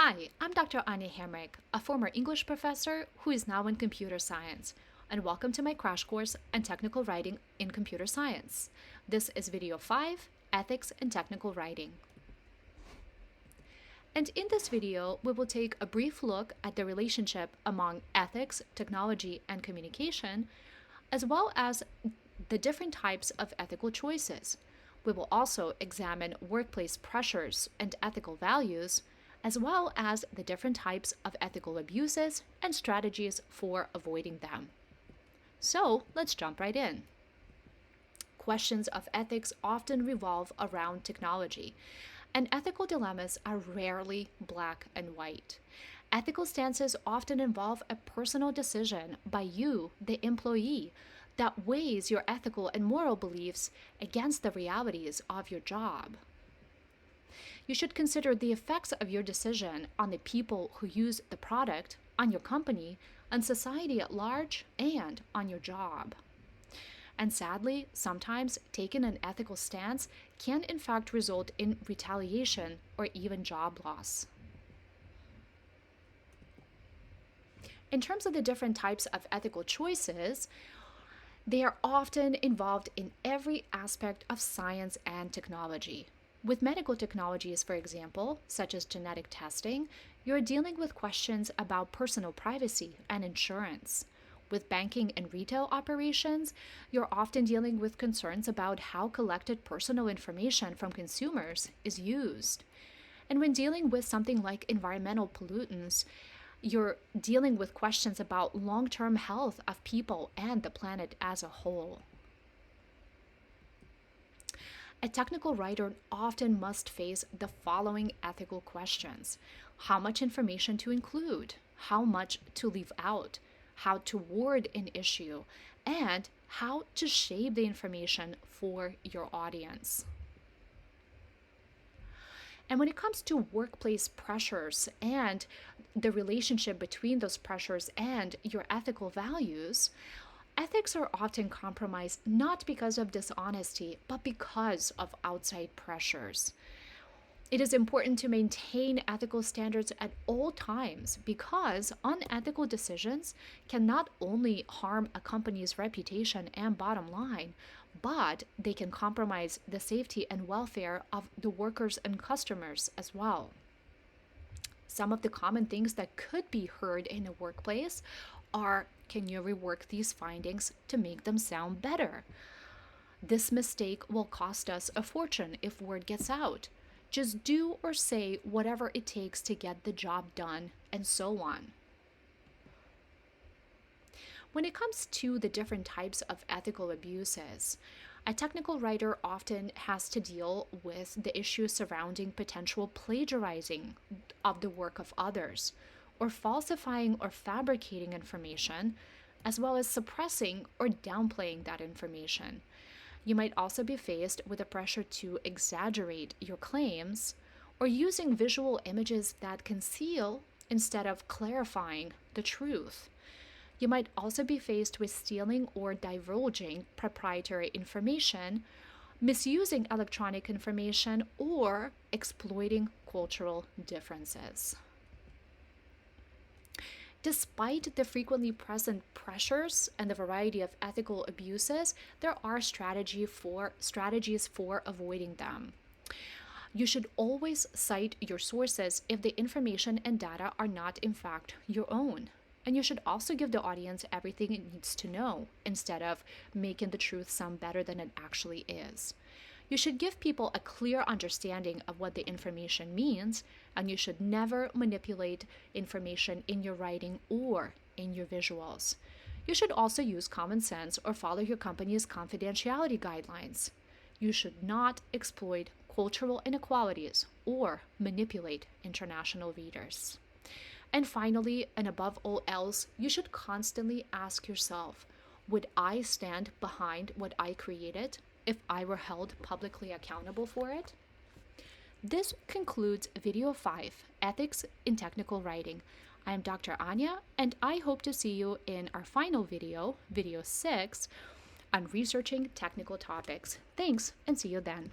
Hi, I'm Dr. Anya Hamrick, a former English professor who is now in computer science, and welcome to my crash course on technical writing in computer science. This is video 5, Ethics in Technical Writing. And in this video, we will take a brief look at the relationship among ethics, technology, and communication, as well as the different types of ethical choices. We will also examine workplace pressures and ethical values, as well as the different types of ethical abuses and strategies for avoiding them. So let's jump right in. Questions of ethics often revolve around technology, and ethical dilemmas are rarely black and white. Ethical stances often involve a personal decision by you, the employee, that weighs your ethical and moral beliefs against the realities of your job. You should consider the effects of your decision on the people who use the product, on your company, on society at large, and on your job. And sadly, sometimes taking an ethical stance can in fact result in retaliation or even job loss. In terms of the different types of ethical choices, they are often involved in every aspect of science and technology. With medical technologies, for example, such as genetic testing, you're dealing with questions about personal privacy and insurance. With banking and retail operations, you're often dealing with concerns about how collected personal information from consumers is used. And when dealing with something like environmental pollutants, you're dealing with questions about long-term health of people and the planet as a whole. A technical writer often must face the following ethical questions: how much information to include, how much to leave out, how to word an issue, and how to shape the information for your audience. And when it comes to workplace pressures and the relationship between those pressures and your ethical values, ethics are often compromised not because of dishonesty, but because of outside pressures. It is important to maintain ethical standards at all times because unethical decisions can not only harm a company's reputation and bottom line, but they can compromise the safety and welfare of the workers and customers as well. Some of the common things that could be heard in a workplace are: can you rework these findings to make them sound better? This mistake will cost us a fortune if word gets out. Just do or say whatever it takes to get the job done, and so on. When it comes to the different types of ethical abuses, a technical writer often has to deal with the issues surrounding potential plagiarizing of the work of others, or falsifying or fabricating information, as well as suppressing or downplaying that information. You might also be faced with the pressure to exaggerate your claims or using visual images that conceal instead of clarifying the truth. You might also be faced with stealing or divulging proprietary information, misusing electronic information, or exploiting cultural differences. Despite the frequently present pressures and the variety of ethical abuses, there are strategies for avoiding them. You should always cite your sources if the information and data are not in fact your own. And you should also give the audience everything it needs to know instead of making the truth sound better than it actually is. You should give people a clear understanding of what the information means, and you should never manipulate information in your writing or in your visuals. You should also use common sense or follow your company's confidentiality guidelines. You should not exploit cultural inequalities or manipulate international readers. And finally, and above all else, you should constantly ask yourself, would I stand behind what I created if I were held publicly accountable for it? This concludes video 5, Ethics in Technical Writing. I am Dr. Anya, and I hope to see you in our final video, video 6, on researching technical topics. Thanks, and see you then.